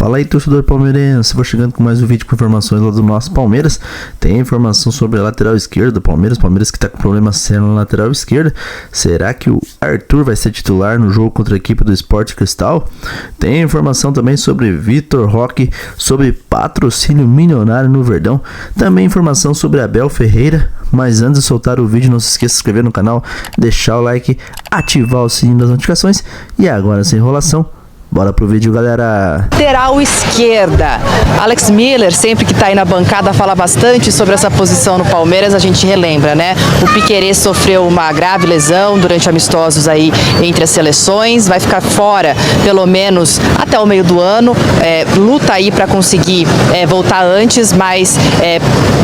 Fala aí, torcedor palmeirense, vou chegando com mais um vídeo com informações lá do nosso Palmeiras. Tem informação sobre a lateral esquerda do Palmeiras que tá com problema sério na lateral esquerda. Será que o Arthur vai ser titular no jogo contra a equipe do Sport Cristal? Tem informação também sobre Vitor Roque, sobre patrocínio milionário no Verdão. Também informação sobre Abel Ferreira. Mas antes de soltar o vídeo, não se esqueça de se inscrever no canal, deixar o like, ativar o sininho das notificações. E agora, sem enrolação, bora pro vídeo, galera! Lateral esquerda. Alex Miller, sempre que tá aí na bancada, fala bastante sobre essa posição no Palmeiras. A gente relembra, né? O Piquerez sofreu uma grave lesão durante amistosos aí entre as seleções. Vai ficar fora, pelo menos, até o meio do ano. Luta aí para conseguir voltar antes, mas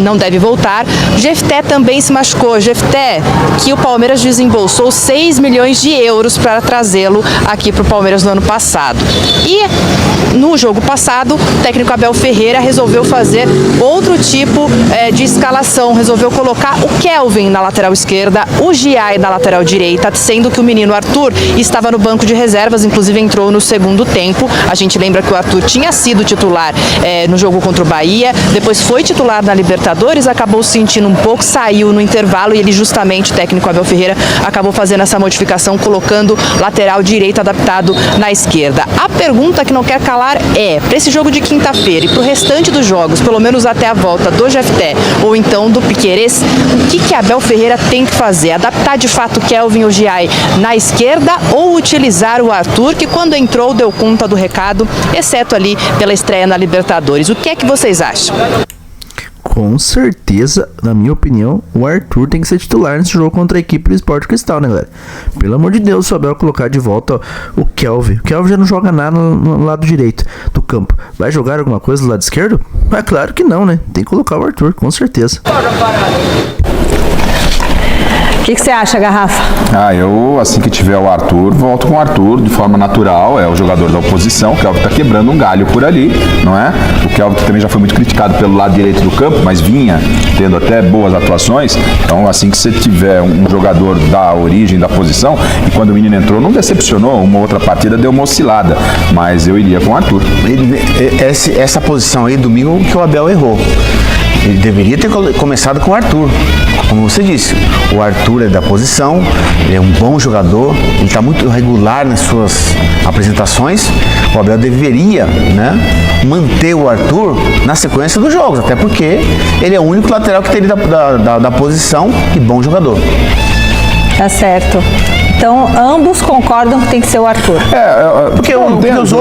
não deve voltar. Jefté também se machucou. Jefté, que o Palmeiras desembolsou 6 milhões de euros para trazê-lo aqui pro Palmeiras no ano passado. E no jogo passado, o técnico Abel Ferreira resolveu fazer outro tipo de escalação, resolveu colocar o Kelvin na lateral esquerda, o Giai na lateral direita, sendo que o menino Arthur estava no banco de reservas, inclusive entrou no segundo tempo. A gente lembra que o Arthur tinha sido titular no jogo contra o Bahia, depois foi titular na Libertadores, acabou sentindo um pouco, saiu no intervalo e ele justamente, o técnico Abel Ferreira, acabou fazendo essa modificação, colocando lateral direito adaptado na esquerda. A pergunta que não quer calar é, para esse jogo de quinta-feira e para o restante dos jogos, pelo menos até a volta do Jefté ou então do Piquerez, o que Abel Ferreira tem que fazer? Adaptar de fato o Kelvin ou Giai na esquerda ou utilizar o Arthur, que quando entrou deu conta do recado, exceto ali pela estreia na Libertadores. O que é que vocês acham? Com certeza, na minha opinião, o Arthur tem que ser titular nesse jogo contra a equipe do Sport Cristal, né, galera? Pelo amor de Deus, se o Abel colocar de volta o Kelvin. O Kelvin já não joga nada no lado direito do campo. Vai jogar alguma coisa do lado esquerdo? É claro que não, né? Tem que colocar o Arthur, com certeza. O que você acha, Garrafa? Eu, assim que tiver o Arthur, volto com o Arthur de forma natural. É o jogador da oposição. O Kelvin tá quebrando um galho por ali, não é? O Kelvin também já foi muito criticado pelo lado direito do campo, mas vinha tendo até boas atuações. Então, assim que você tiver um jogador da origem, da posição, e quando o menino entrou, não decepcionou. Uma outra partida deu uma oscilada, mas eu iria com o Arthur. Essa posição aí, domingo, que o Abel errou. Ele deveria ter começado com o Arthur. Como você disse, o Arthur é da posição, ele é um bom jogador, ele está muito regular nas suas apresentações. O Abel deveria, né, manter o Arthur na sequência dos jogos, até porque ele é o único lateral que tem da posição e bom jogador. Tá certo. Então, ambos concordam que tem que ser o Arthur. Porque os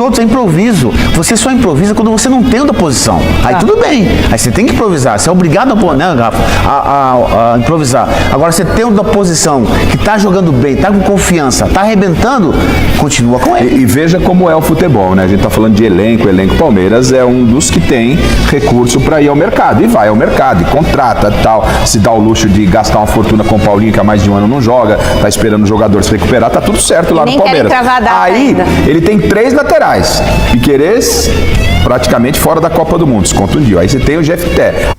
outros é improviso. Você só improvisa quando você não tem o da posição. Aí tudo bem. Aí você tem que improvisar. Você é obrigado a improvisar. Agora, você tem o da posição, que tá jogando bem, tá com confiança, tá arrebentando, continua com ele. E veja como é o futebol, né? A gente tá falando de elenco. Palmeiras é um dos que tem recurso para ir ao mercado. E vai ao mercado, e contrata e tal. Se dá o luxo de gastar uma fortuna com o Paulinho, que há mais de um ano não joga, tá esperando o jogador se recuperar, tá tudo certo lá no Palmeiras. Aí, ele tem 3 laterais. Piquerez, praticamente fora da Copa do Mundo, se contundiu. Aí você tem o Jefté.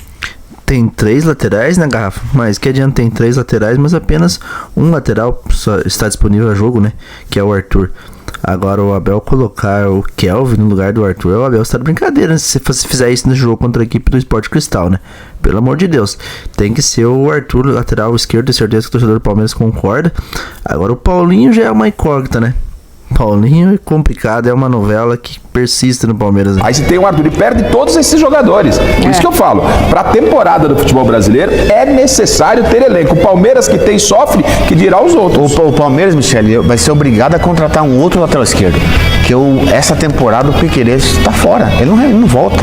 Tem 3 laterais, né, Garrafa? Mas que adianta, tem 3 laterais, mas apenas um lateral só está disponível a jogo, né? Que é o Arthur. Agora, o Abel colocar o Kelvin no lugar do Arthur, o Abel está de brincadeira, né? Se você fizer isso no jogo contra a equipe do Sport Cristal, né? Pelo amor de Deus, tem que ser o Arthur lateral esquerdo, tenho certeza que o torcedor do Palmeiras concorda. Agora, o Paulinho já é uma incógnita, né? Paulinho é complicado, é uma novela que persiste no Palmeiras. Aí você tem o Arthur e perde todos esses jogadores. Por isso que eu falo, para a temporada do futebol brasileiro é necessário ter elenco. O Palmeiras que tem sofre, que dirá os outros. O Palmeiras, Michele, vai ser obrigado a contratar um outro lateral esquerdo. Porque essa temporada o Piquerez está fora, ele não volta.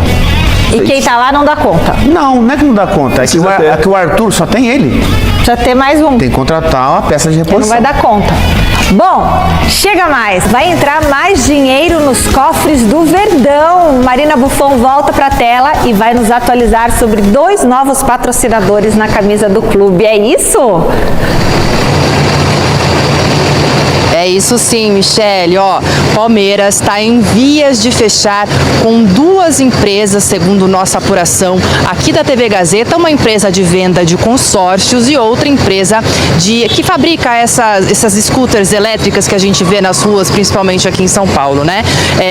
E quem tá lá não dá conta? Não é que não dá conta, é que o Arthur só tem ele. Já tem mais um. Tem que contratar uma peça de reposição. Ele não vai dar conta. Bom, chega mais. Vai entrar mais dinheiro nos cofres do Verdão. Marina Buffon volta pra tela e vai nos atualizar sobre 2 novos patrocinadores na camisa do clube. É isso? É isso sim, Michele. Palmeiras está em vias de fechar com 2 empresas, segundo nossa apuração aqui da TV Gazeta, uma empresa de venda de consórcios e outra empresa que fabrica essas scooters elétricas que a gente vê nas ruas, principalmente aqui em São Paulo, né?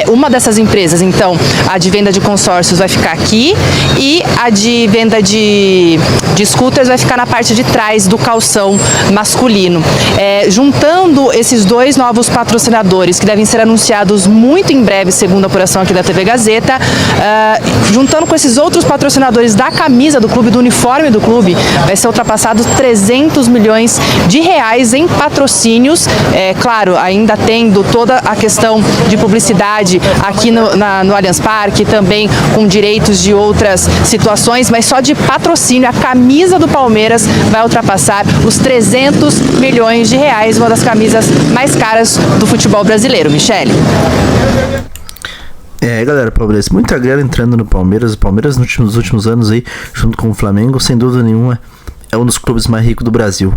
Uma dessas empresas, então, a de venda de consórcios vai ficar aqui e a de venda de scooters vai ficar na parte de trás do calção masculino. Juntando esses 2 novos patrocinadores, que devem ser anunciados muito em breve, segundo a apuração aqui da TV Gazeta, juntando com esses outros patrocinadores da camisa do clube, do uniforme do clube, vai ser ultrapassado 300 milhões de reais em patrocínios. Claro, ainda tendo toda a questão de publicidade aqui no Allianz Parque, também com direitos de outras situações, mas só de patrocínio, a camisa do Palmeiras vai ultrapassar os 300 milhões de reais, uma das camisas mais caras do futebol brasileiro. Michele. Galera, Palmeiras, muita grana entrando no Palmeiras. O Palmeiras nos últimos anos aí, junto com o Flamengo, sem dúvida nenhuma, é um dos clubes mais ricos do Brasil.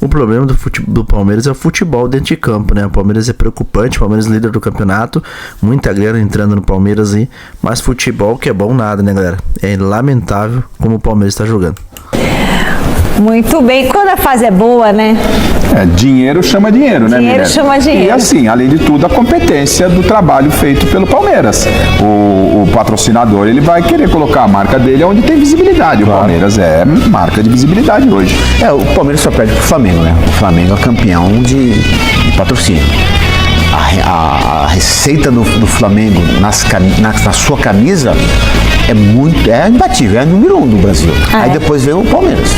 O problema do Palmeiras é o futebol dentro de campo, né? O Palmeiras é preocupante, o Palmeiras é líder do campeonato, muita grana entrando no Palmeiras aí, mas futebol que é bom nada, né, galera? É lamentável como o Palmeiras está jogando. Muito bem, quando a fase é boa, né? Dinheiro chama dinheiro, né, Dinheiro chama dinheiro. E assim, além de tudo, a competência do trabalho feito pelo Palmeiras. O patrocinador, ele vai querer colocar a marca dele onde tem visibilidade. Claro. O Palmeiras é marca de visibilidade hoje. O Palmeiras só perde pro Flamengo, né? O Flamengo é campeão de patrocínio. A receita do Flamengo na sua camisa é imbatível, é número 1 do Brasil. Aí depois vem o Palmeiras.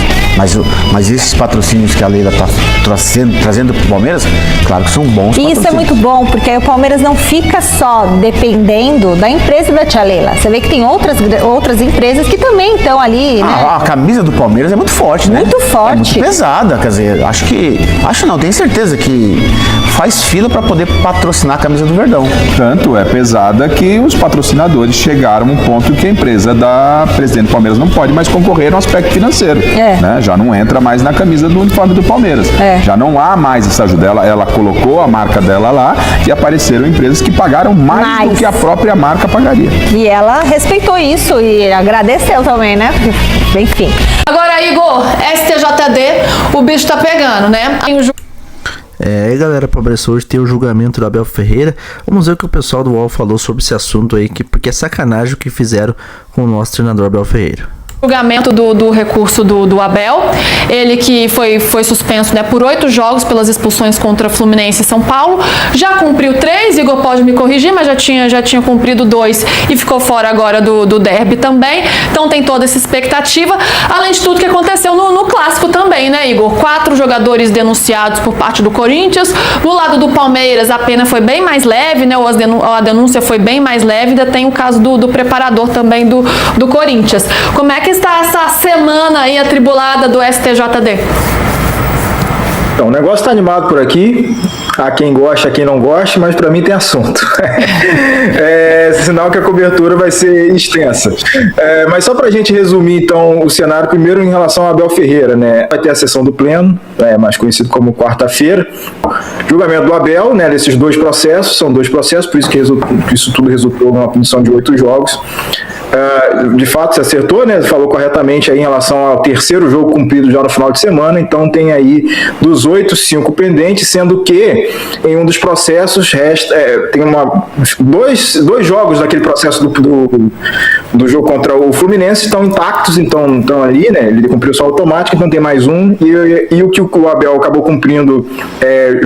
Mas esses patrocínios que a Leila está trazendo para o Palmeiras, claro que são bons. E isso é muito bom, porque aí o Palmeiras não fica só dependendo da empresa da tia Leila. Você vê que tem outras empresas que também estão ali, né? A camisa do Palmeiras é muito forte, né? Muito forte. É muito pesada, quer dizer, tenho certeza que faz fila para poder patrocinar a camisa do Verdão. Tanto é pesada que os patrocinadores chegaram a um ponto que a empresa da presidente do Palmeiras não pode mais concorrer no aspecto financeiro. Né? Já não entra mais na camisa do uniforme do Palmeiras. Já não há mais essa ajuda. Ela colocou a marca dela lá e apareceram empresas que pagaram mais do que a própria marca pagaria. E ela respeitou isso e agradeceu também, né? Enfim. Agora, Igor, STJD, o bicho tá pegando, né? Galera, Palmeiras hoje tem o julgamento do Abel Ferreira. Vamos ver o que o pessoal do UOL falou sobre esse assunto aí, porque é sacanagem o que fizeram com o nosso treinador Abel Ferreira. Julgamento do recurso do Abel, ele que foi suspenso, né, por 8 jogos pelas expulsões contra Fluminense e São Paulo, já cumpriu 3, Igor pode me corrigir, mas já tinha cumprido 2 e ficou fora agora do derby também, então tem toda essa expectativa, além de tudo que aconteceu no clássico também, né, Igor? 4 jogadores denunciados por parte do Corinthians, no lado do Palmeiras a pena foi bem mais leve, né, a denúncia foi bem mais leve, ainda tem o caso do preparador também do Corinthians. Como é que está essa semana aí atribulada do STJD? Então, o negócio está animado por aqui. Há quem gosta, há quem não gosta, mas para mim tem assunto. Sinal que a cobertura vai ser extensa. Mas só para a gente resumir, então, o cenário, primeiro em relação a Abel Ferreira, né? Vai ter a sessão do Pleno, mais conhecido como quarta-feira. Julgamento do Abel, né? Desses 2 processos, são 2 processos, por isso que isso tudo resultou numa punição de 8 jogos. De fato, você acertou, né? Falou corretamente aí em relação ao 3º jogo cumprido já no final de semana, então tem aí dos 8, 5 pendentes, sendo que em um dos processos tem dois jogos daquele processo do jogo contra o Fluminense estão intactos, então estão ali, né? Ele cumpriu só automático, então tem mais um, e o que o Abel acabou cumprindo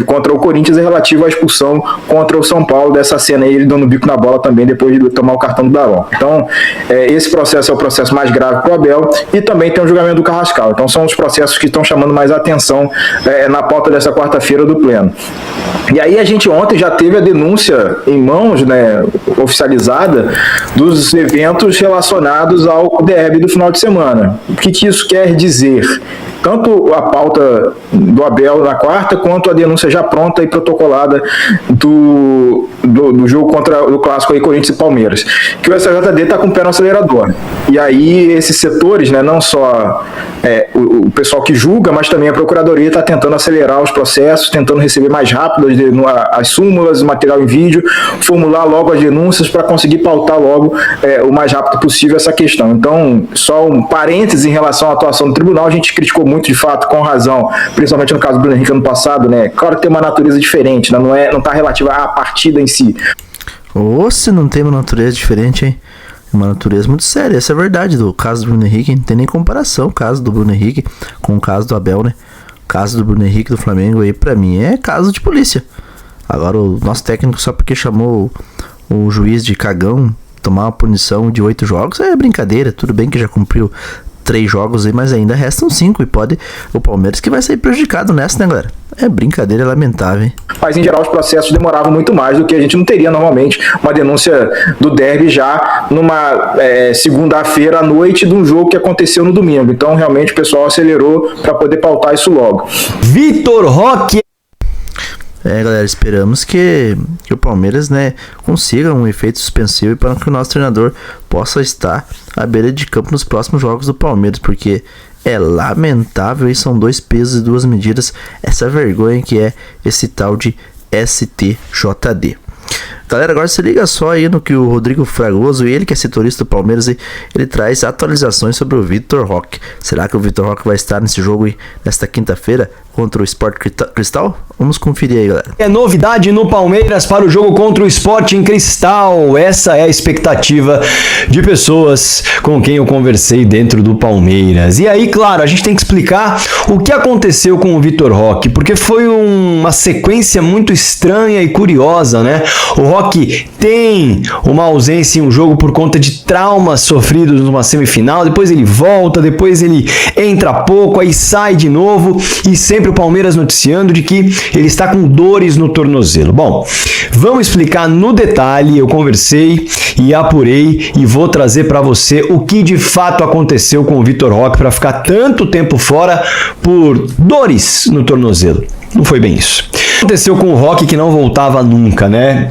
contra o Corinthians é relativo à expulsão contra o São Paulo, dessa cena aí, ele dando bico na bola também depois de tomar o cartão do Daron. Então, esse processo é o processo mais grave para o Abel, e também tem o julgamento do Carrascal. Então são os processos que estão chamando mais atenção na pauta dessa quarta-feira do Pleno. E aí a gente ontem já teve a denúncia em mãos, né, oficializada, dos eventos relacionados ao derby do final de semana. O que isso quer dizer? tanto a pauta do Abel na quarta, quanto a denúncia já pronta e protocolada do jogo contra o clássico aí, Corinthians e Palmeiras, que o STJD está com o pé no acelerador. E aí esses setores, né, não só o pessoal que julga, mas também a Procuradoria está tentando acelerar os processos, tentando receber mais rápido as súmulas, o material em vídeo, formular logo as denúncias para conseguir pautar logo o mais rápido possível essa questão. Então, só um parêntese em relação à atuação do tribunal, a gente criticou muito, de fato, com razão, principalmente no caso do Bruno Henrique ano passado, né? Claro que tem uma natureza diferente, né? Não está relativa à partida em si. Ou se não tem uma natureza diferente, hein? Uma natureza muito séria, essa é a verdade do caso do Bruno Henrique, não tem nem comparação o caso do Bruno Henrique com o caso do Abel, né? O caso do Bruno Henrique do Flamengo aí, pra mim, é caso de polícia. Agora o nosso técnico, só porque chamou o juiz de cagão, tomar uma punição de 8 jogos, é brincadeira. Tudo bem que já cumpriu 3 jogos aí, mas ainda restam 5 e pode o Palmeiras que vai sair prejudicado nessa, né, galera? É brincadeira, é lamentável, hein? Mas em geral os processos demoravam muito mais do que a gente não teria normalmente uma denúncia do derby já numa segunda-feira à noite de um jogo que aconteceu no domingo. Então realmente o pessoal acelerou para poder pautar isso logo. Vitor Roque. Galera, esperamos que o Palmeiras, né, consiga um efeito suspensivo para que o nosso treinador possa estar à beira de campo nos próximos jogos do Palmeiras, porque é lamentável e são 2 pesos e 2 medidas essa vergonha que é esse tal de STJD. Galera, agora se liga só aí no que o Rodrigo Fragoso, ele que é setorista do Palmeiras, ele traz atualizações sobre o Vitor Roque. Será que o Vitor Roque vai estar nesse jogo aí, nesta quinta-feira contra o Sport Cristal? Vamos conferir aí, galera. É novidade no Palmeiras para o jogo contra o Sporting Cristal. Essa é a expectativa de pessoas com quem eu conversei dentro do Palmeiras. E aí, claro, a gente tem que explicar o que aconteceu com o Vitor Roque, porque foi uma sequência muito estranha e curiosa, né? O Roque tem uma ausência em um jogo por conta de traumas sofridos numa semifinal, depois ele volta, depois ele entra pouco, aí sai de novo, e sempre o Palmeiras noticiando de que ele está com dores no tornozelo. Bom, vamos explicar no detalhe. Eu conversei e apurei e vou trazer para você o que de fato aconteceu com o Vitor Roque para ficar tanto tempo fora por dores no tornozelo. Não foi bem isso. Aconteceu com o Roque que não voltava nunca, né?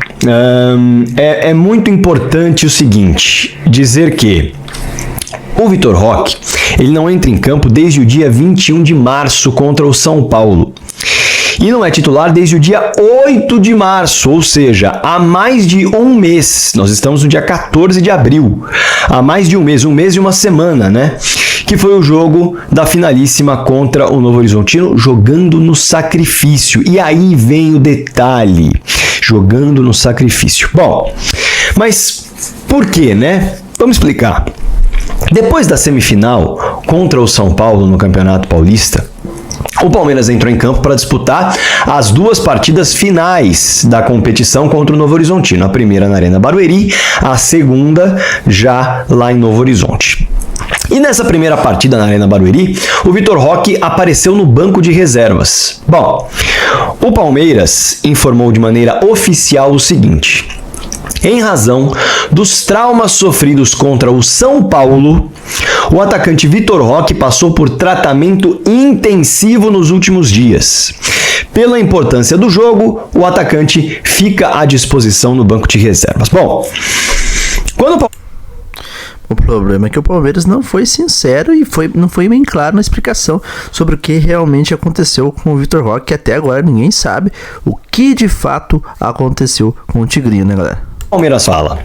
É muito importante o seguinte, dizer que o Vitor Roque, ele não entra em campo desde o dia 21 de março contra o São Paulo. E não é titular desde o dia 8 de março, ou seja, há mais de um mês. Nós estamos no dia 14 de abril. Há mais de um mês e uma semana, né? Que foi o jogo da finalíssima contra o Novo Horizontino, jogando no sacrifício. E aí vem o detalhe, jogando no sacrifício. Bom, mas por quê, né? Vamos explicar. Depois da semifinal contra o São Paulo no Campeonato Paulista, o Palmeiras entrou em campo para disputar as 2 partidas finais da competição contra o Novo Horizontino. A primeira na Arena Barueri, a segunda já lá em Novo Horizonte. E nessa primeira partida na Arena Barueri, o Vitor Roque apareceu no banco de reservas. Bom, o Palmeiras informou de maneira oficial o seguinte: em razão dos traumas sofridos contra o São Paulo, o atacante Vitor Roque passou por tratamento intensivo nos últimos dias. Pela importância do jogo, o atacante fica à disposição no banco de reservas. Bom, o problema é que o Palmeiras não foi sincero e não foi bem claro na explicação sobre o que realmente aconteceu com o Vitor Roque, que até agora ninguém sabe o que de fato aconteceu com o Tigrinho, né, galera? Palmeiras fala: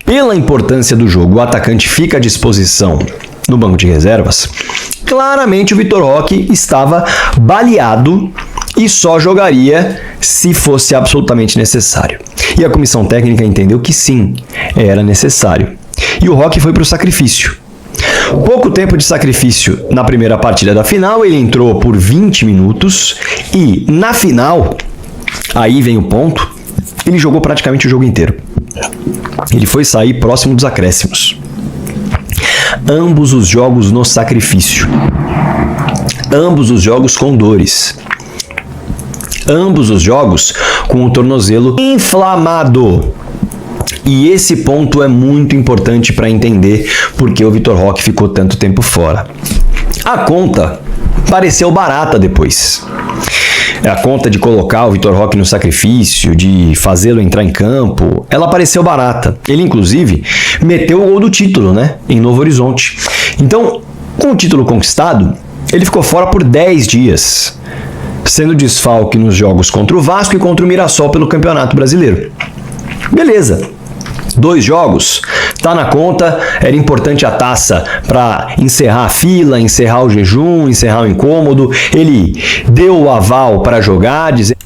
pela importância do jogo, o atacante fica à disposição no banco de reservas. Claramente o Vitor Roque estava baleado e só jogaria se fosse absolutamente necessário. E a comissão técnica entendeu que sim, era necessário. E o Roque foi para o sacrifício. Pouco tempo de sacrifício na primeira partida da final, ele entrou por 20 minutos e na final, aí vem o ponto, ele jogou praticamente o jogo inteiro. Ele foi sair próximo dos acréscimos. Ambos os jogos no sacrifício. Ambos os jogos com dores. Ambos os jogos com o tornozelo inflamado. E esse ponto é muito importante para entender por que o Vitor Roque ficou tanto tempo fora. A conta pareceu barata depois. A conta de colocar o Vitor Roque no sacrifício, de fazê-lo entrar em campo, ela pareceu barata. Ele, inclusive, meteu o gol do título, né, em Novo Horizonte. Então, com o título conquistado, ele ficou fora por 10 dias, sendo desfalque nos jogos contra o Vasco e contra o Mirassol pelo Campeonato Brasileiro. Beleza. 2 jogos, tá na conta, era importante a taça para encerrar a fila, encerrar o jejum, encerrar o incômodo. Ele deu o aval para jogar, dizendo...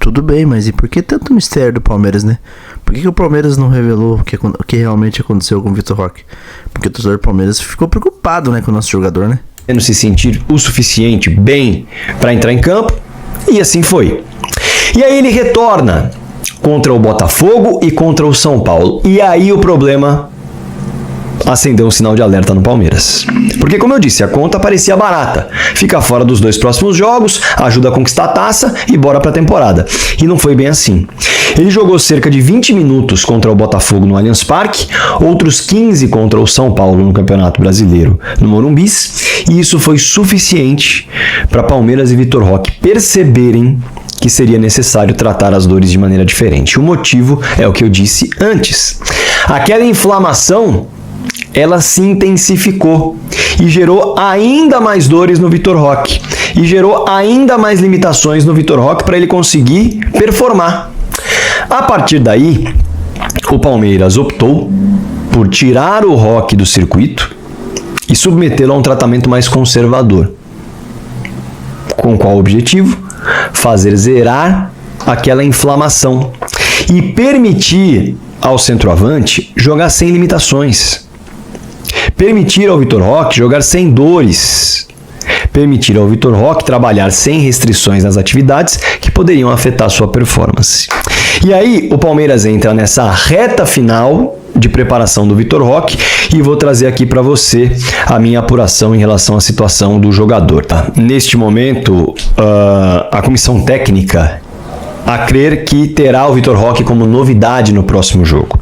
Tudo bem, mas e por que tanto mistério do Palmeiras, né? Por que o Palmeiras não revelou o que realmente aconteceu com o Vitor Roque? Porque o torcedor do Palmeiras ficou preocupado, né, com o nosso jogador, né? Se sentir o suficiente bem para entrar em campo, e assim foi. E aí ele retorna contra o Botafogo e contra o São Paulo. E aí o problema acendeu um sinal de alerta no Palmeiras. Porque, como eu disse, a conta parecia barata. Fica fora dos 2 próximos jogos, ajuda a conquistar a taça e bora pra temporada. E não foi bem assim. Ele jogou cerca de 20 minutos contra o Botafogo no Allianz Parque, outros 15 contra o São Paulo no Campeonato Brasileiro no Morumbis, e isso foi suficiente para Palmeiras e Vitor Roque perceberem que seria necessário tratar as dores de maneira diferente. O motivo é o que eu disse antes. Aquela inflamação, ela se intensificou e gerou ainda mais dores no Vitor Roque e gerou ainda mais limitações no Vitor Roque para ele conseguir performar. A partir daí, o Palmeiras optou por tirar o Roque do circuito e submetê-lo a um tratamento mais conservador. Com qual objetivo? Fazer zerar aquela inflamação e permitir ao centroavante jogar sem limitações. Permitir ao Vitor Roque jogar sem dores. Permitir ao Vitor Roque trabalhar sem restrições nas atividades que poderiam afetar sua performance. E aí o Palmeiras entra nessa reta final de preparação do Vitor Roque e vou trazer aqui para você a minha apuração em relação à situação do jogador, tá? Neste momento, a comissão técnica a crer que terá o Vitor Roque como novidade no próximo jogo.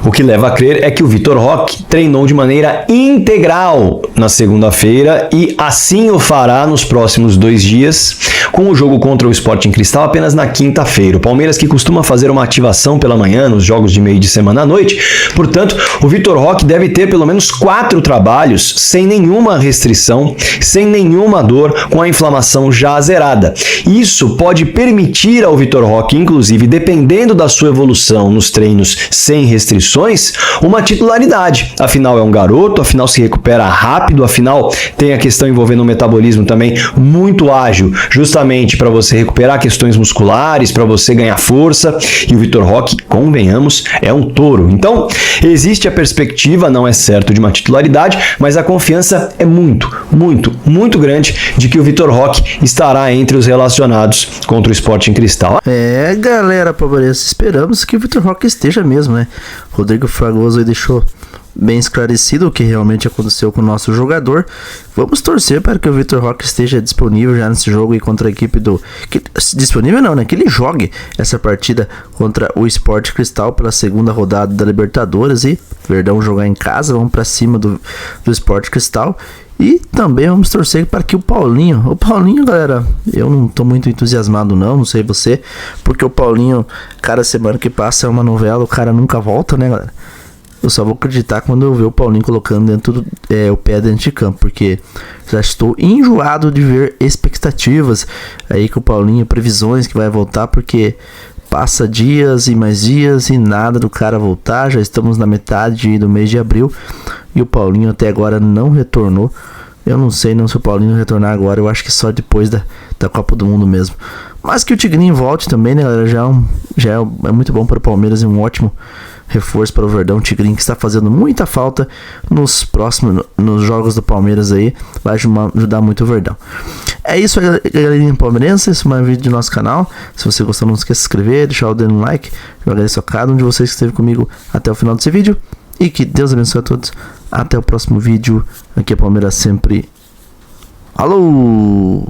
O que leva a crer é que o Vitor Roque treinou de maneira integral na segunda-feira e assim o fará nos próximos 2 dias, com o jogo contra o Sporting Cristal apenas na quinta-feira. O Palmeiras, que costuma fazer uma ativação pela manhã nos jogos de meio de semana à noite, portanto, o Vitor Roque deve ter pelo menos 4 trabalhos sem nenhuma restrição, sem nenhuma dor, com a inflamação já zerada. Isso pode permitir ao Vitor Roque, inclusive, dependendo da sua evolução nos treinos sem restrições, uma titularidade. Afinal, é um garoto, afinal se recupera rápido, afinal tem a questão envolvendo o metabolismo também muito ágil, justamente para você recuperar questões musculares, para você ganhar força, e o Vitor Roque, convenhamos, é um touro. Então, existe a perspectiva, não é certo, de uma titularidade, mas a confiança é muito grande de que o Vitor Roque estará entre os relacionados contra o Sporting Cristal. É, galera, Palmeiras, esperamos que o Vitor Roque esteja mesmo, né? Rodrigo Fragoso aí deixou bem esclarecido o que realmente aconteceu com o nosso jogador. Vamos torcer para que o Vitor Roque esteja disponível já nesse jogo e contra a equipe do... disponível não, né? Que ele jogue essa partida contra o Sport Cristal pela segunda rodada da Libertadores e Verdão jogar em casa. Vamos para cima do Sport Cristal. E também vamos torcer para que o Paulinho, galera, eu não tô muito entusiasmado não sei você, porque o Paulinho, cada semana que passa é uma novela, o cara nunca volta, né, galera? Eu só vou acreditar quando eu ver o Paulinho colocando o pé dentro de campo, porque já estou enjoado de ver expectativas aí com o Paulinho, previsões que vai voltar, porque passa dias e mais dias e nada do cara voltar. Já estamos na metade do mês de abril e o Paulinho até agora não retornou. Eu não sei se o Paulinho retornar agora, eu acho que só depois da Copa do Mundo mesmo. Mas que o Tigrinho volte também, né, galera? Já é muito bom para o Palmeiras e um ótimo reforço para o Verdão. Tigrinho que está fazendo muita falta nos jogos do Palmeiras aí, vai ajudar muito o Verdão. É isso aí, galerinha palmeirense, esse é mais um vídeo do nosso canal. Se você gostou, não esqueça de se inscrever, deixar o dedo no like. Eu agradeço a cada um de vocês que esteve comigo até o final desse vídeo e que Deus abençoe a todos. Até o próximo vídeo. Aqui é Palmeiras sempre. Alô!